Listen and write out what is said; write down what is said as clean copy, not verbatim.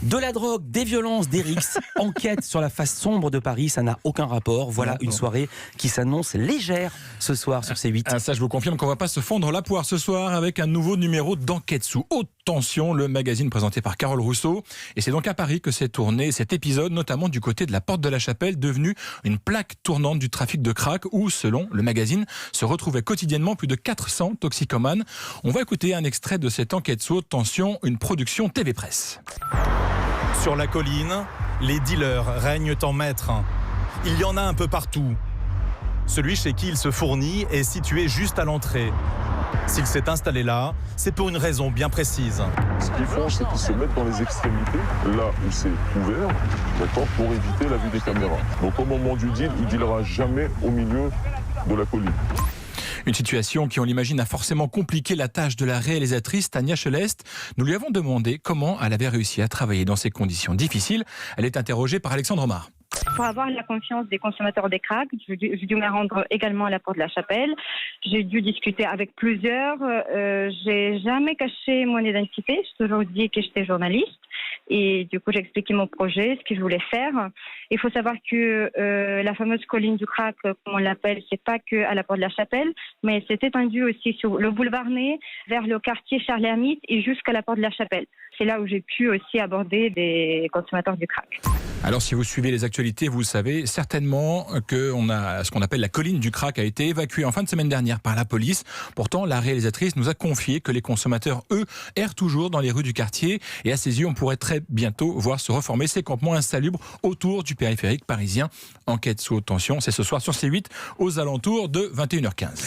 De la drogue, des violences, des rixes, enquête sur la face sombre de Paris, ça n'a aucun rapport. Voilà une soirée qui s'annonce légère ce soir sur C8. Ah, ça, je vous confirme qu'on va pas se fondre la poire ce soir avec un nouveau numéro d'Enquête sous haute tension, le magazine présenté par Carole Rousseau. Et c'est donc à Paris que s'est tourné cet épisode, notamment du côté de la Porte de la Chapelle, devenue une plaque tournante du trafic de crack où, selon le magazine, se retrouvaient quotidiennement plus de 400 toxicomanes. On va écouter un extrait de cette Enquête sous haute tension, une production TV Presse. Sur la colline, les dealers règnent en maître. Il y en a un peu partout. Celui chez qui il se fournit est situé juste à l'entrée. S'il s'est installé là, c'est pour une raison bien précise. Ce qu'ils font, c'est qu'ils se mettent dans les extrémités, là où c'est ouvert, d'accord, pour éviter la vue des caméras. Donc au moment du deal, il ne dealera jamais au milieu de la colline. Une situation qui, on l'imagine, a forcément compliqué la tâche de la réalisatrice Tania Chelest. Nous lui avons demandé comment elle avait réussi à travailler dans ces conditions difficiles. Elle est interrogée par Alexandre Omar. Pour avoir la confiance des consommateurs des cracks, j'ai dû me rendre également à la Porte de la Chapelle. J'ai dû discuter avec plusieurs. J'ai jamais caché mon identité. J'ai toujours dit que j'étais journaliste. Et du coup, j'ai expliqué mon projet, ce que je voulais faire. Il faut savoir que la fameuse colline du crack, comme on l'appelle, c'est pas que à la Porte de la Chapelle, mais c'est étendu aussi sur le boulevard Ney, vers le quartier Charles-Hermite et jusqu'à la Porte de la Chapelle. C'est là où j'ai pu aussi aborder des consommateurs du crack. Alors, si vous suivez les actualités, vous savez certainement qu'on a ce qu'on appelle la colline du crack a été évacuée en fin de semaine dernière par la police. Pourtant, la réalisatrice nous a confié que les consommateurs, eux, errent toujours dans les rues du quartier. Et à ses yeux, on pourrait très bientôt voir se reformer ces campements insalubres autour du périphérique parisien. Enquête sous haute tension, c'est ce soir sur C8 aux alentours de 21h15.